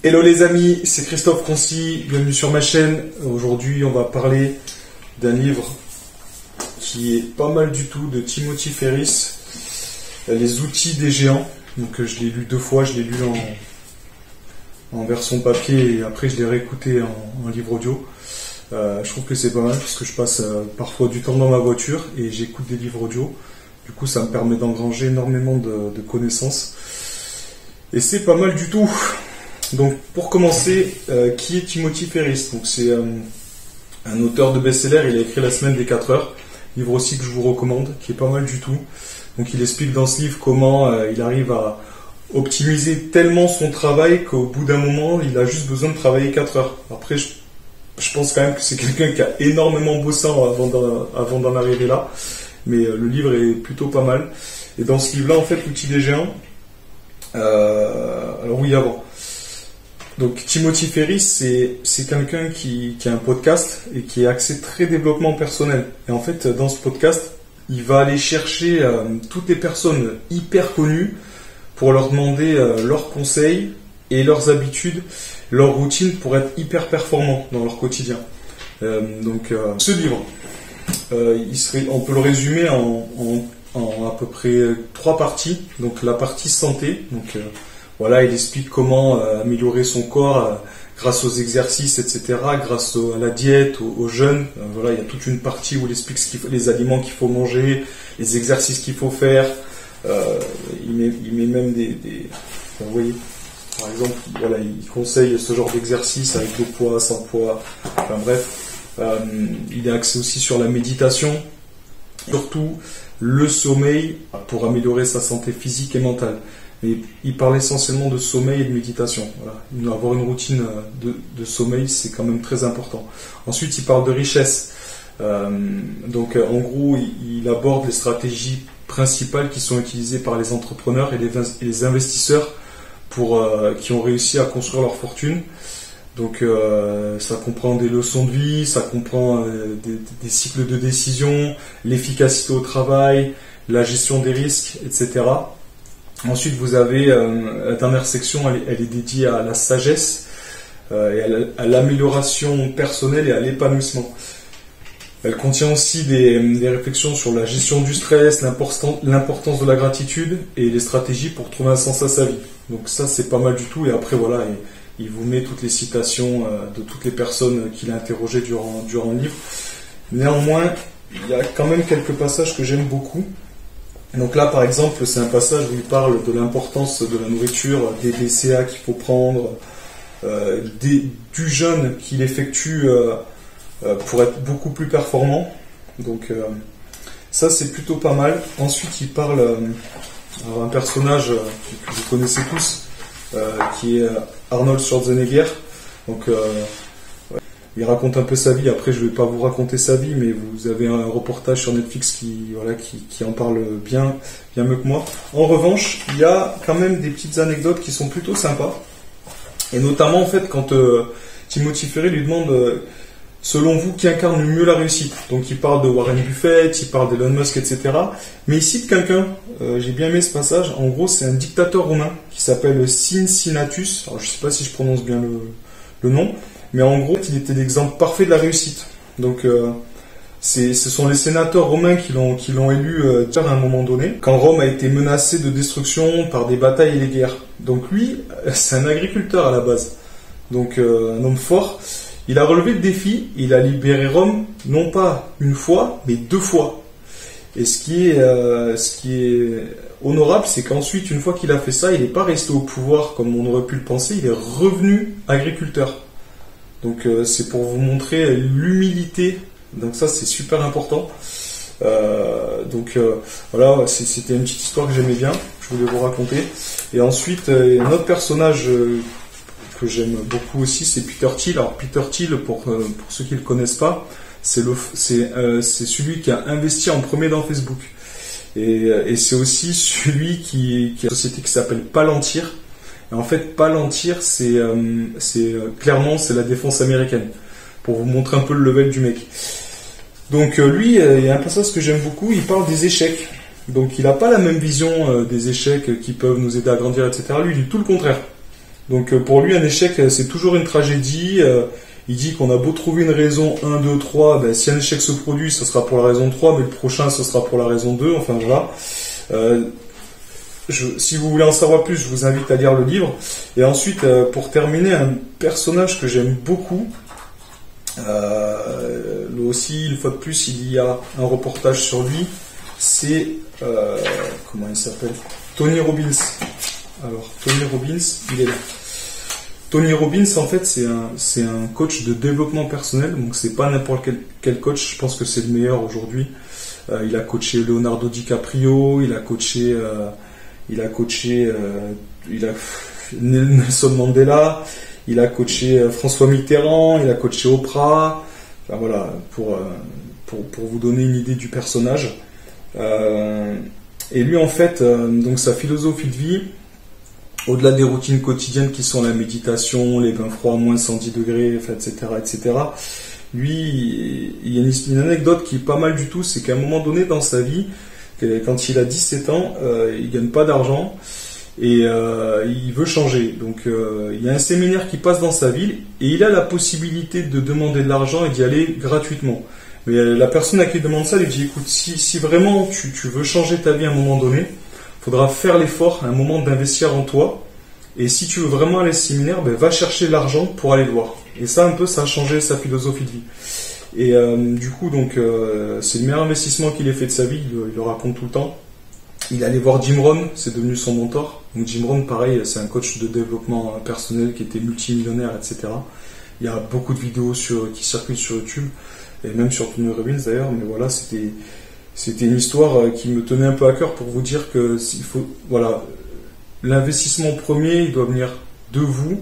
Hello les amis, c'est Christophe Concy, bienvenue sur ma chaîne. Aujourd'hui on va parler d'un livre qui est pas mal du tout, de Timothy Ferriss, Les outils des géants. Donc je l'ai lu 2 fois, je l'ai lu en version papier et après je l'ai réécouté en livre audio. Je trouve que c'est pas mal parce que je passe parfois du temps dans ma voiture et j'écoute des livres audio. Du coup ça me permet d'engranger énormément de connaissances. Et c'est pas mal du tout. Donc pour commencer, qui est Timothy Ferriss? Donc c'est un auteur de best-seller, il a écrit La semaine des 4 heures, livre aussi que je vous recommande, qui est pas mal du tout. Donc il explique dans ce livre comment il arrive à optimiser tellement son travail qu'au bout d'un moment, il a juste besoin de travailler 4 heures. Après, je pense quand même que c'est quelqu'un qui a énormément bossé avant d'en arriver là, mais le livre est plutôt pas mal. Et dans ce livre-là, en fait, l'outil des géants, alors oui, avant. Donc Timothy Ferriss, c'est quelqu'un qui a un podcast et qui est axé très développement personnel. Et en fait, dans ce podcast, il va aller chercher toutes les personnes hyper connues pour leur demander leurs conseils et leurs habitudes, leurs routines pour être hyper performants dans leur quotidien. Ce livre, on peut le résumer en à peu près 3 parties. Donc la partie santé, voilà, il explique comment améliorer son corps grâce aux exercices, etc., grâce à la diète, au jeûne. Voilà, il y a toute une partie où il explique les aliments qu'il faut manger, les exercices qu'il faut faire. Il met même vous voyez, par exemple, voilà, il conseille ce genre d'exercice avec 2 poids, sans poids. Enfin bref, il est axé aussi sur la méditation, surtout le sommeil pour améliorer sa santé physique et mentale. Mais il parle essentiellement de sommeil et de méditation. Voilà. Avoir une routine de sommeil, c'est quand même très important. Ensuite, il parle de richesse. En gros, il aborde les stratégies principales qui sont utilisées par les entrepreneurs et les investisseurs qui ont réussi à construire leur fortune. Donc, ça comprend des leçons de vie, ça comprend des cycles de décision, l'efficacité au travail, la gestion des risques, etc. Ensuite, vous avez la dernière section, elle est dédiée à la sagesse, et à l'amélioration personnelle et à l'épanouissement. Elle contient aussi des réflexions sur la gestion du stress, l'importance de la gratitude et les stratégies pour trouver un sens à sa vie. Donc ça, c'est pas mal du tout. Et après, voilà, il vous met toutes les citations de toutes les personnes qu'il a interrogées durant le livre. Néanmoins, il y a quand même quelques passages que j'aime beaucoup. Donc là, par exemple, c'est un passage où il parle de l'importance de la nourriture, des BCA qu'il faut prendre, du jeûne qu'il effectue pour être beaucoup plus performant. Donc ça, c'est plutôt pas mal. Ensuite, il parle d'un personnage que vous connaissez tous, qui est Arnold Schwarzenegger. Donc il raconte un peu sa vie. Après, je ne vais pas vous raconter sa vie, mais vous avez un reportage sur Netflix qui en parle bien mieux que moi. En revanche, il y a quand même des petites anecdotes qui sont plutôt sympas. Et notamment, en fait, quand Timothy Ferriss lui demande, selon vous, qui incarne le mieux la réussite. Donc, il parle de Warren Buffett, il parle d'Elon Musk, etc. Mais il cite quelqu'un, j'ai bien aimé ce passage. En gros, c'est un dictateur romain qui s'appelle Cincinnatus. Alors, je ne sais pas si je prononce bien le nom. Mais en gros, il était l'exemple parfait de la réussite. Donc, ce sont les sénateurs romains qui l'ont élu à un moment donné, quand Rome a été menacée de destruction par des batailles et les guerres. Donc lui, c'est un agriculteur à la base. Donc un homme fort. Il a relevé le défi, il a libéré Rome, non pas une fois, mais 2 fois. Et ce qui est honorable, c'est qu'ensuite, une fois qu'il a fait ça, il n'est pas resté au pouvoir comme on aurait pu le penser, il est revenu agriculteur. Donc c'est pour vous montrer l'humilité. Donc ça, c'est super important. Voilà, c'était une petite histoire que j'aimais bien, je voulais vous raconter. Et ensuite, un autre personnage que j'aime beaucoup aussi, c'est Peter Thiel. Alors Peter Thiel, pour ceux qui ne le connaissent pas, c'est celui qui a investi en premier dans Facebook. Et c'est aussi celui qui a une société qui s'appelle Palantir. Et en fait, Palantir, clairement, c'est la défense américaine. Pour vous montrer un peu le level du mec. Donc lui, il y a un passage que j'aime beaucoup, il parle des échecs. Donc il n'a pas la même vision des échecs qui peuvent nous aider à grandir, etc. Lui, il dit tout le contraire. Donc pour lui, un échec, c'est toujours une tragédie. Il dit qu'on a beau trouver une raison 1, 2, 3, ben, si un échec se produit, ce sera pour la raison 3, mais le prochain, ce sera pour la raison 2, enfin voilà. Si vous voulez en savoir plus, je vous invite à lire le livre. Et ensuite, pour terminer, un personnage que j'aime beaucoup, lui aussi, une fois de plus, il y a un reportage sur lui, c'est, comment il s'appelle, Tony Robbins. Alors, Tony Robbins, il est là. Tony Robbins, en fait, c'est un coach de développement personnel, donc c'est pas n'importe quel coach, je pense que c'est le meilleur aujourd'hui. Il a coaché Leonardo DiCaprio, il a coaché Nelson Mandela, il a coaché François Mitterrand, il a coaché Oprah, enfin, voilà, pour vous donner une idée du personnage. Et lui, en fait, donc sa philosophie de vie, au-delà des routines quotidiennes qui sont la méditation, les bains froids à moins 110 degrés, etc., etc., lui, il y a une anecdote qui est pas mal du tout, c'est qu'à un moment donné dans sa vie, quand il a 17 ans, il gagne pas d'argent et il veut changer. Donc il y a un séminaire qui passe dans sa ville et il a la possibilité de demander de l'argent et d'y aller gratuitement. Mais la personne à qui il demande ça lui dit, écoute, si vraiment tu veux changer ta vie à un moment donné, il faudra faire l'effort à un moment d'investir en toi. Et si tu veux vraiment aller au séminaire, ben, va chercher l'argent pour aller le voir. Et ça, un peu, ça a changé sa philosophie de vie. Et du coup, donc, c'est le meilleur investissement qu'il ait fait de sa vie, il le raconte tout le temps. Il allait voir Jim Rohn, c'est devenu son mentor. Donc Jim Rohn, pareil, c'est un coach de développement personnel qui était multimillionnaire, etc. Il y a beaucoup de vidéos qui circulent sur YouTube, et même sur Tony Robbins d'ailleurs, mais voilà, c'était une histoire qui me tenait un peu à cœur pour vous dire que il faut, voilà, l'investissement premier, il doit venir de vous.